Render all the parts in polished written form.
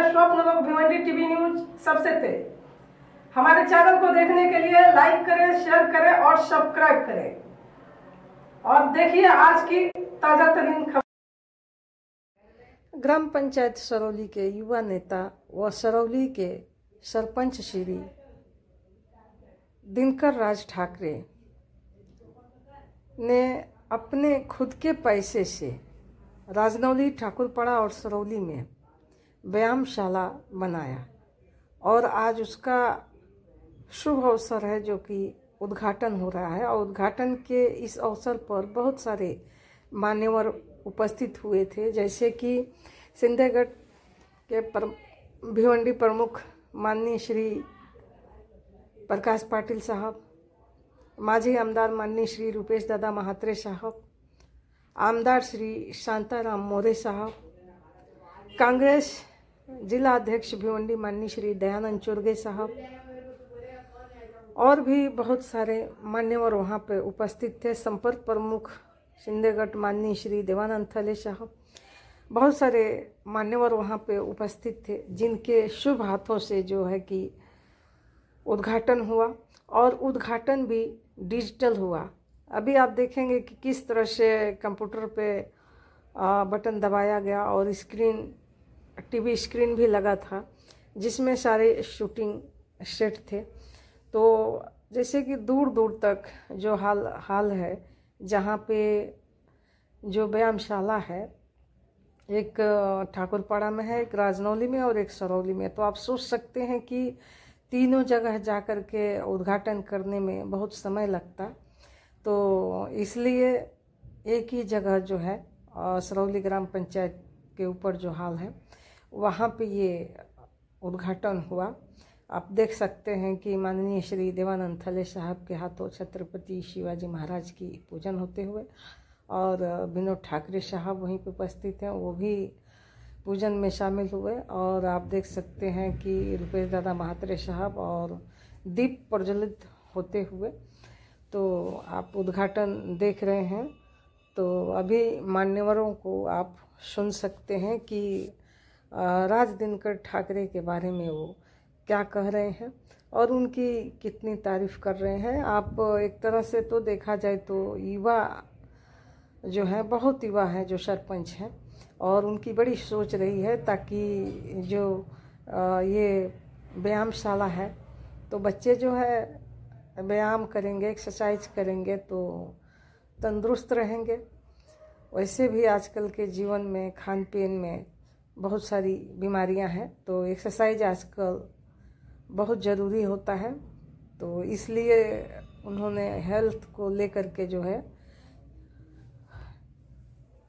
स्वप्न लोग Bhiwandi TV news सबसे तेज। हमारे चैनल को देखने के लिए लाइक करें, शेयर करें और सब्सक्राइब करें और देखिए आज की ताजा तरीन खबर। ग्राम पंचायत सरौली के युवा नेता व सरौली के सरपंच श्री दिनकर राज ठाकरे ने अपने खुद के पैसे से राजनौली, ठाकुरपाड़ा और सरौली में व्यायामशाला बनाया और आज उसका शुभ अवसर है जो कि उद्घाटन हो रहा है। और उद्घाटन के इस अवसर पर बहुत सारे मान्यवर उपस्थित हुए थे, जैसे कि सिंधेगढ़ के भिवंडी प्रमुख माननीय श्री प्रकाश पाटिल साहब, माजी आमदार माननीय श्री रुपेश दादा महात्रे साहब, आमदार श्री शांताराम मोरे साहब, कांग्रेस जिला अध्यक्ष भिवंडी माननीय श्री दयानंद चुर्गे साहब और भी बहुत सारे मान्यवर वहाँ पे उपस्थित थे। संपर्क प्रमुख सिंधेगढ़ माननीय श्री देवानंद थले साहब, बहुत सारे मान्यवर वहाँ पे उपस्थित थे, जिनके शुभ हाथों से जो है कि उद्घाटन हुआ और उद्घाटन भी डिजिटल हुआ। अभी आप देखेंगे कि किस तरह से कंप्यूटर पे बटन दबाया गया और टीवी स्क्रीन भी लगा था, जिसमें सारे शूटिंग सेट थे। तो जैसे कि दूर दूर तक जो हाल है, जहाँ पे जो व्यायामशाला है, एक ठाकुरपाड़ा में है, एक राजनौली में और एक सरौली में। तो आप सोच सकते हैं कि तीनों जगह जा कर के उद्घाटन करने में बहुत समय लगता, तो इसलिए एक ही जगह जो है सरौली ग्राम पंचायत के ऊपर जो हाल है वहाँ पे ये उद्घाटन हुआ। आप देख सकते हैं कि माननीय श्री देवानंद थले साहब के हाथों छत्रपति शिवाजी महाराज की पूजन होते हुए और विनोद ठाकरे साहब वहीं पे उपस्थित हैं, वो भी पूजन में शामिल हुए। और आप देख सकते हैं कि रुपेश दादा महात्रे साहब और दीप प्रज्वलित होते हुए, तो आप उद्घाटन देख रहे हैं। तो अभी मान्यवरों को आप सुन सकते हैं कि राज दिनकर ठाकरे के बारे में वो क्या कह रहे हैं और उनकी कितनी तारीफ कर रहे हैं। आप एक तरह से तो देखा जाए तो युवा जो है, बहुत युवा है जो सरपंच हैं और उनकी बड़ी सोच रही है ताकि जो ये व्यायामशाला है तो बच्चे जो है व्यायाम करेंगे, एक्सरसाइज करेंगे तो तंदुरुस्त रहेंगे। वैसे भी आजकल के जीवन में खान पीन में बहुत सारी बीमारियां हैं, तो एक्सरसाइज आजकल बहुत ज़रूरी होता है। तो इसलिए उन्होंने हेल्थ को लेकर के जो है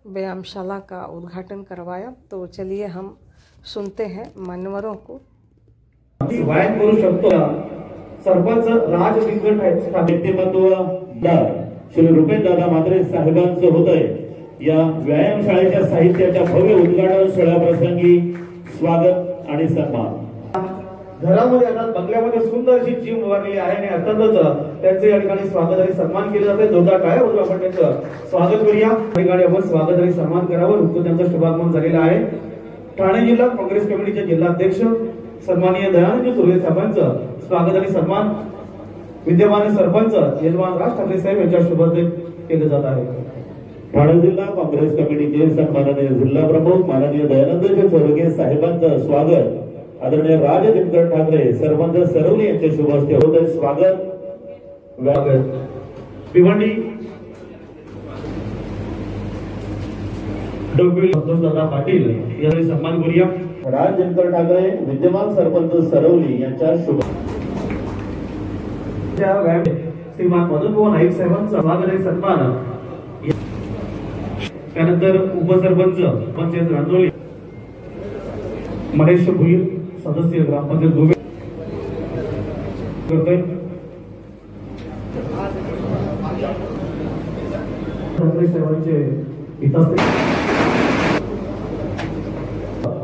व्यायामशाला का उद्घाटन करवाया। तो चलिए हम सुनते हैं मान्यवरों को। व्यायाम करू शकतो सरपंच राज दिनकर व्यक्तिमत्व श्री रुपेश दादा महात्रे साहेबांचं होतंय। या व्यायामशाळेच्या साहित्याच्या भव्य उद्घाटन सोहळ्याप्रसंगी स्वागत आणि सन्मान। घरामध्ये अर्थात बंगल्यामध्ये सुंदर अशी जिम उभारलेली आहे आणि अर्थातच त्यांचे या ठिकाणी स्वागत आणि सन्मान केले जाते। जोरदार टाळ्या वाजवून आपण त्यांचं स्वागत करूया। या ठिकाणी आपण स्वागत आणि सन्मान करावं, नुकतं त्यांचं शुभागमन झालेलं आहे। ठाणे जिल्हा काँग्रेस कमिटीचे जिल्हाध्यक्ष सन्माननीय दयानंद चुर्गे साहेबांचं स्वागत आणि सन्मान विद्यमान सरपंच यजमान राज ठाकरे साहेब यांच्या शुभ हस्ते केले जात आहे। ठाणे जिल्हा काँग्रेस कमिटीचे सन्माननीय जिल्हा प्रमुख माननीय दयानंद चुर्गे साहेबांचं स्वागत आदरणीय राज दिनकर ठाकरे सरपंच सरवली यांच्या शुभ हस्ते होत आहे। स्वागत भिवंडी दादा पाटील यांनी सन्मान करूया। राज दिनकर ठाकरे विद्यमान सरपंच सरवली यांच्या शुभ श्रीमान मदनमोहन नाईक साहेबांचा स्वागत आणि सन्मान। त्यानंतर उपसरपंच पंचायत रांजोली महेश भुईर सदस्य ग्रामपंचायत गोवे करतोय। ठाकरे साहेबांचे हिताचे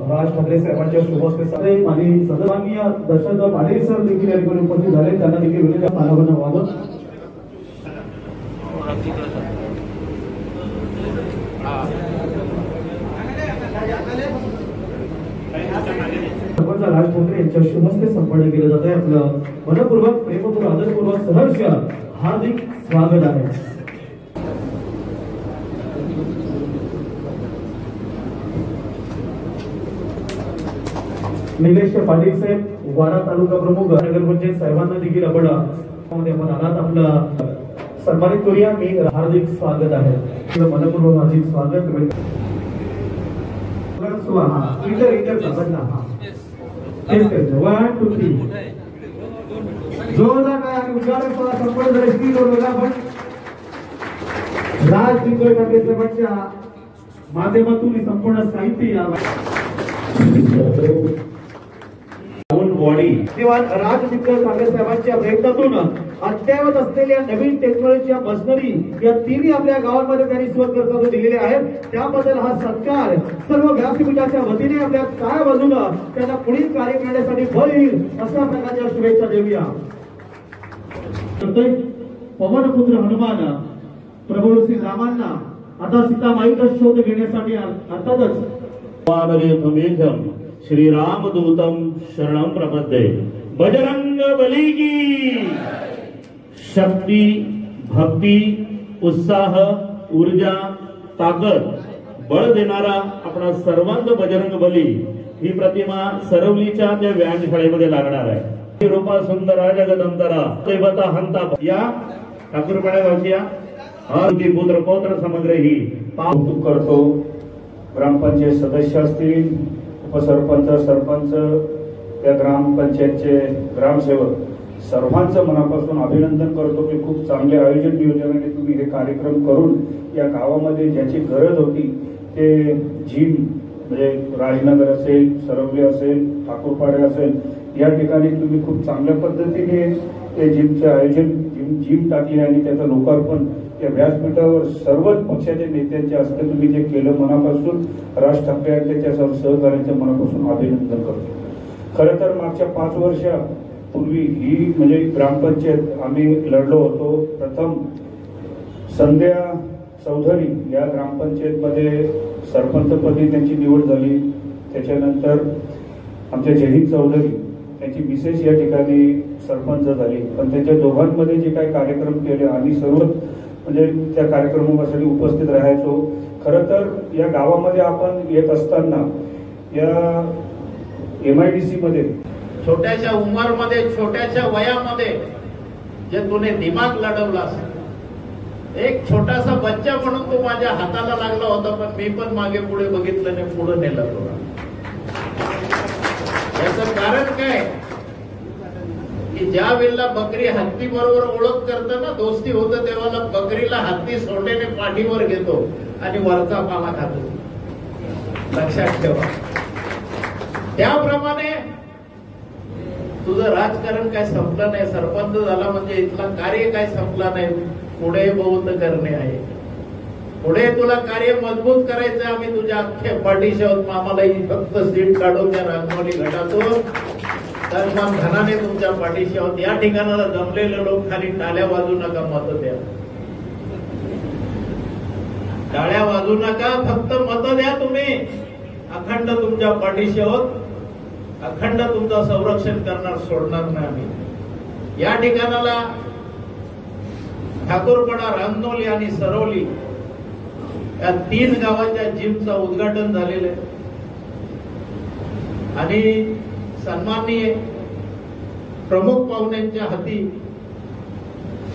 राज ठाकरे साहेबांच्या शुभ हस्ते आणि सन्माननीय दर्शक पाटील सर देखील या ठिकाणी उपस्थित झाले, त्यांना देखील विनंती मानवणं व्हावं। हाँ ठाकरे यांच्या शुभ हस्ते संपन्न केलं जात आहे. आपलं मनपूर्वक प्रेमपूर्वक आदरपूर्वक सहर्ष हार्दिक स्वागत आहे. निलेश पाटील साहेब वाडा तालुका प्रमुख नगर पंचायत साहेबांना देखील आपण आलात आपलं सन्मानित करूया. मी हार्दिक स्वागत आहे. मनपूर्वक हार्दिक स्वागत. जोरदार काय आणि उद्घाटन सोहळा संपन्न झाले. स्क्रीनवर बघा आपण राज दिग्गज ठाकरे साहेबांच्या माध्यमातून ही संपूर्ण साहित्य राज दिग्गज ठाकरे साहेबांच्या प्रयत्नातून अद्ययावत असलेल्या नवीन टेक्नॉलॉजीच्या मशिनरी या तिन्ही आपल्या गावांमध्ये त्यांनी स्वखर्चातून दिलेल्या आहेत. त्याबद्दल हा सत्कार सर्व व्यासपीठाच्या वतीने आपल्या काय बाजूला त्यांना पुढील कार्य करण्यासाठी बळ येईल अशा प्रकारच्या शुभेच्छा देऊया. पवनपुत्र हनुमान प्रभू श्री रामांना आता सीतामाईचा शोध घेण्यासाठी अर्थातच श्री रामदूतम शरणम प्रपद्ये. बजरंग बली की शक्ती, भक्ती, उत्साह, ऊर्जा, ताकद, बळ देणारा आपला सर्वांग बजरंग बली ही प्रतिमा सरवलीच्या त्या व्यायामशाळेमध्ये लागणार आहे. रूपा सुंदरा जगदंतरा देवता हंता या ठाकूरपाड्या गावच्या आरती पुत्र पौत्र समग्र ही कौतुक करतो. ग्रामपंचायत सदस्य असतील, उपसरपंच, सरपंच, त्या ग्रामपंचायतचे ग्रामसेवक सर्वांचं मनापासून अभिनंदन करतो की खूप चांगले आयोजन नियोजनाने तुम्ही हे कार्यक्रम करून या गावामध्ये ज्याची गरज होती ते जिम म्हणजे राजनगर असेल, सरवली असेल, ठाकूरपाडे असेल या ठिकाणी तुम्ही खूप चांगल्या पद्धतीने ते जिमचे आयोजन जिम टाकले आणि त्याचं लोकार्पण या व्यासपीठावर सर्वच पक्षाच्या नेत्यांच्या हस्ते तुम्ही जे केलं मनापासून राज ठाकरे आणि त्याच्या सर्व सहकार्यांच्या मनापासून अभिनंदन करतो. खरं तर मागच्या 5 वर्षापूर्वी ही म्हणजे ग्रामपंचायत आम्ही लढलो होतो. प्रथम संध्या चौधरी या ग्रामपंचायतमध्ये सरपंचपदी त्यांची निवड झाली. त्याच्यानंतर आमच्या जयहिंद चौधरी त्यांची मिसेस या ठिकाणी सरपंच झाली. पण त्यांच्या दोघांमध्ये जे काही कार्यक्रम केले आम्ही सर्व म्हणजे त्या कार्यक्रमासाठी उपस्थित राहायचो. खरं तर या गावामध्ये आपण येत असताना या MIDC मध्ये छोट्याशा उमरमध्ये छोट्याशा वयामध्ये जे तुने दिमाग लढवलास, एक छोटासा बच्चा म्हणून तो माझ्या हाताला लागला होता, पण मी पण मागे पुढे बघितलं नाही, पुढे नेलं तुला. याचं कारण काय की ज्या वेळेला बकरी हत्ती बरोबर ओळख करतं ना, दोस्ती होतं, तेव्हा बकरीला हत्ती सोंडेने पाठीवर घेतो आणि वरचा पाला खातो. लक्षात ठेवा. त्याप्रमाणे तुझं राजकारण काय संपलं नाही. सरपंच झाला म्हणजे इथला कार्य काय संपला नाही. पुढे बहुत करणे आहे. पुढे तुला कार्य मजबूत करायचं. आम्ही तुझ्या अख्ख्या पाठीशी आहोत. आम्हाला फक्त सीट काढून त्या रांगोळी घटातून तर मग धनाने तुमच्या पाठीशी आहोत. या ठिकाणाला जमलेले लोक खाली टाळ्या वाजू नका, मत द्या. टाळ्या वाजू नका, फक्त मत द्या. तुम्ही अखंड तुमच्या पाठीशी आहोत. अखंड तुमचं संरक्षण करणार, सोडणार नाही आम्ही. या ठिकाणाला ठाकूरपाडा, रांजनोली आणि सरवली या 3 गावाच्या जिमचं उद्घाटन झालेलं आहे आणि सन्माननीय प्रमुख पाहुण्यांच्या हाती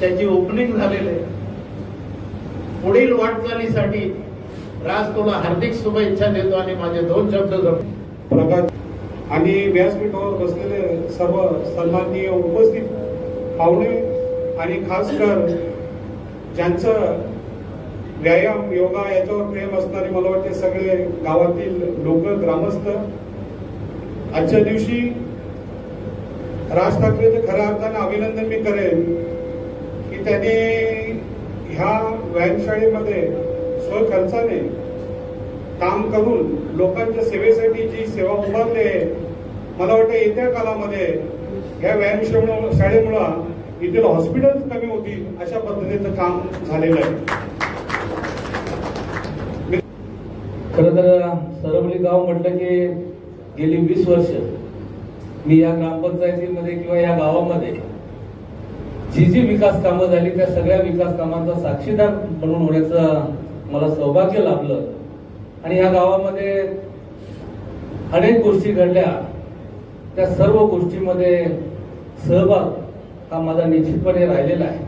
त्याची ओपनिंग झालेली आहे. पुढील वाटचालीसाठी राज तुला हार्दिक शुभेच्छा देतो आणि माझे 2 शब्द प्रगत आणि व्यासपीठावर बसलेले सर्व सन्माननीय उपस्थित पाहुणे आणि खास कर ज्यांचं व्यायाम, योगा याच्यावर प्रेम असणारे मला वाटते सगळे गावातील लोक, ग्रामस्थ. आजच्या दिवशी राज ठाकरेचं खऱ्या अर्थाने अभिनंदन मी करेन की त्याने ह्या व्यायामशाळेमध्ये स्वखर्चाने काम करून लोकांच्या सेवेसाठी जी सेवा उभारली आहे. मला वाटतं येत्या काळामध्ये ह्या व्यायामशाळेमुळे इथले हॉस्पिटल कमी होतील अशा पद्धतीचं काम झालेलं आहे. खरं तर सरवली गाव म्हटलं की गेली 20 वर्ष मी या ग्रामपंचायतीमध्ये किंवा या गावामध्ये जी विकास कामं झाली त्या सगळ्या विकास कामांचा साक्षीदार बनून होण्याचं मला सौभाग्य लाभलं आणि या गावामध्ये अनेक गोष्टी घडल्या. त्या सर्व गोष्टीमध्ये सहभाग हा माझा निश्चितपणे राहिलेला आहे.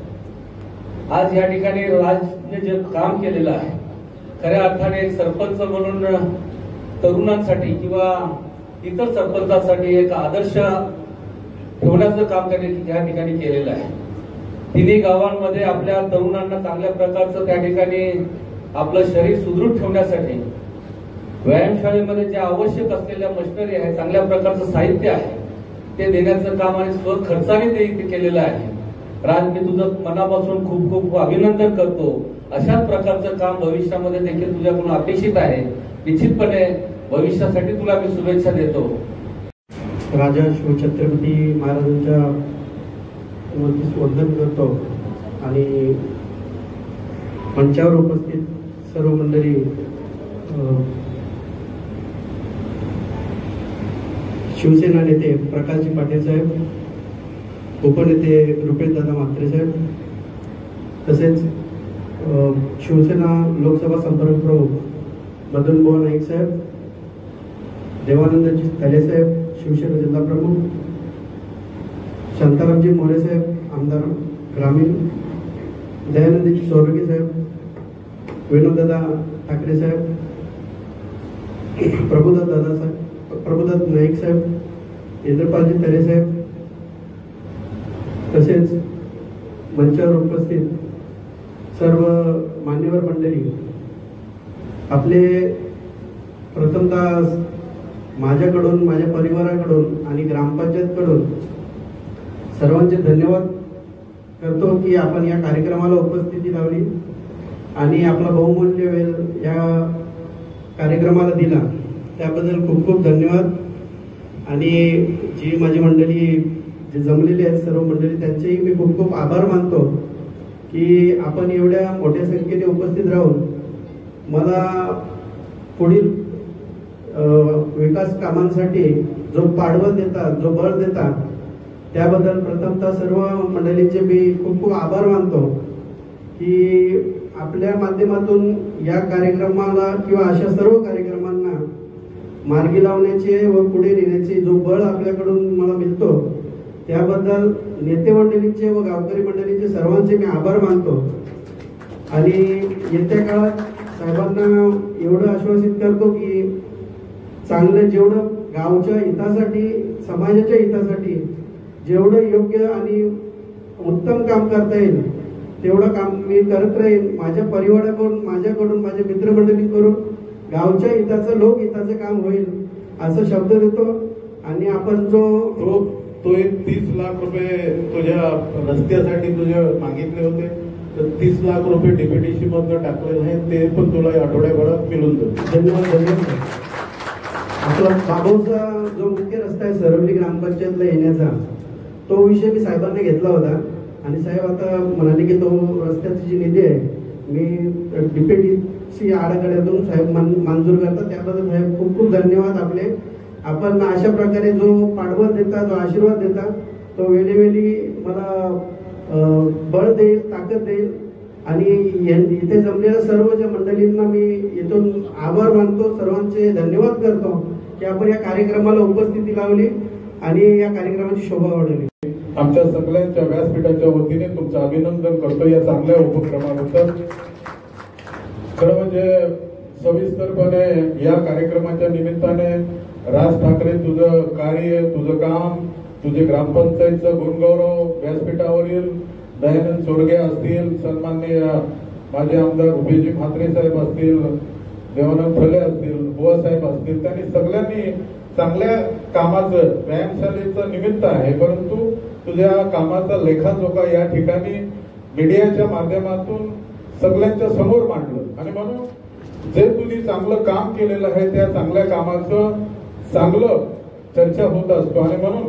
आज या ठिकाणी राजने जे काम केलेलं आहे खऱ्या अर्थाने एक सरपंच म्हणून तरुणांसाठी किंवा इतर सरपंचांसाठी एक आदर्श ठेवण्याचं काम त्यांनी या ठिकाणी केलेलं आहे. तिन्ही गावांमध्ये आपल्या तरुणांना चांगल्या प्रकारचं त्या ठिकाणी आपलं शरीर सुदृढ ठेवण्यासाठी व्यायामशाळेमध्ये जे आवश्यक असलेल्या मशिनरी आहे, चांगल्या प्रकारचं साहित्य आहे ते देण्याचं काम आणि स्वखर्चाने ते केलेलं आहे. राज, मी तुझं मनापासून खूप खूप अभिनंदन करतो. अशाच प्रकारचं काम भविष्यामध्ये देखील तुझ्याकडून अपेक्षित आहे. निश्चितपणे भविष्यासाठी तुला मी शुभेच्छा देतो. राजा शिवछत्रपती महाराजांच्या वतीस वंदन करतो आणि मंचावर उपस्थित सर्व मंडळी, शिवसेना नेते प्रकाशजी पाटील साहेब, उपनेते रुपेशदादा म्हात्रे साहेब, तसेच शिवसेना लोकसभा संपर्क प्रमुख मदन मोहन नाईक साहेब, देवानंदजी तले साहेब शिवसेना जिल्हा प्रमुख, शांतारामजी मोरे साहेब आमदार ग्रामीण, दयानंदजी सोरगे साहेब, विनोददादा ठाकरे साहेब, प्रभुदत्त नाईक साहेब, इंद्रपालजी तले साहेब, तसेच मंचावर उपस्थित सर्व मान्यवर मंडळी, आपले प्रथमतः माझ्याकडून, माझ्या परिवाराकडून आणि ग्रामपंचायतकडून सर्वांचे धन्यवाद करतो की आपण या कार्यक्रमाला उपस्थिती लावली आणि आपला बहुमूल्य वेळ या कार्यक्रमाला दिला, त्याबद्दल खूप खूप धन्यवाद. आणि जी माझी मंडळी जे जमलेले आहेत सर्व मंडळी, त्यांचेही मी खूप खूप आभार मानतो की आपण एवढ्या मोठ्या संख्येने उपस्थित राहून मला पुढील विकास कामांसाठी जो पाठबळ देतात, जो बळ देतात, त्याबद्दल प्रथमतः सर्व मंडळींचे मी खूप खूप आभार मानतो की आपल्या माध्यमातून या कार्यक्रमाला किंवा अशा सर्व कार्यक्रमांना मार्गी लावण्याचे व पुढे नेण्याचे जो बळ आपल्याकडून मला मिळतो, त्याबद्दल नेते मंडळींचे व गावकरी मंडळींचे सर्वांचे मी आभार मानतो. आणि येत्या काळात साहेबांना एवढं आश्वासित करतो की चांगलं जेवढं गावच्या हितासाठी, समाजाच्या हितासाठी जेवढं योग्य आणि उत्तम काम करता येईल तेवढं काम मी करत राहीन. माझ्या परिवाराकडून, माझ्याकडून, माझ्या मित्रमंडळींकडून गावच्या हिताचं, लोकहिताचं काम होईल असं शब्द देतो. आणि आपण तो एक 30 लाख रुपये तुझ्या रस्त्यासाठी तुझे मागितले होते, तर 30 लाख रुपये डीपीटीसी मधनं टाकलेलं आहे, ते पण तुला आठवड्याभरात मिळून जाईल. धन्यवाद. आपला बाबूचा जो मुख्य रस्ता आहे सरवली ग्रामपंचायतला येण्याचा, तो विषय मी साहेबांना घेतला होता आणि साहेब आता म्हणाले की तो रस्त्याची जी निधी आहे मी डीपीटीसी आराखड्यातून साहेब मंजूर करतात, त्याबद्दल साहेब खूप खूप धन्यवाद आपले. आपण अशा प्रकारे जो पाठबळ देता, जो आशीर्वाद देता, तो वेळोवेळी मला बळ देईल, ताकद देईल. आणि इथे जमलेल्या सर्व ज्या मंडळींना मी इथून आभार मानतो, सर्वांचे धन्यवाद करतो की आपण या कार्यक्रमाला उपस्थिती लावली आणि या कार्यक्रमाची शोभा वाढवली. आमच्या सगळ्यांच्या व्यासपीठाच्या वतीने तुमचं अभिनंदन करतो या चांगल्या उपक्रमाबद्दल. खरं म्हणजे सविस्तरपणे या कार्यक्रमाच्या निमित्ताने राज ठाकरे, तुझं कार्य, तुझं काम, तुझे ग्रामपंचायतचं गुणगौरव, व्यासपीठावरील दयानंद सोरगे असतील, सन्माननीय माझे आमदार रुपेशजी म्हात्रे साहेब असतील, देवानंद फले असतील, बुवा साहेब असतील, त्यांनी सगळ्यांनी चांगल्या कामाचं, व्यायामशाळेचं निमित्त आहे, परंतु तुझ्या कामाचा लेखाजोखा या ठिकाणी मीडियाच्या माध्यमातून सगळ्यांच्या समोर मांडलं. आणि म्हणून जे तुम्ही चांगलं काम केलेलं आहे त्या चांगल्या कामाचं चांगलं चर्चा होत असतो. आणि म्हणून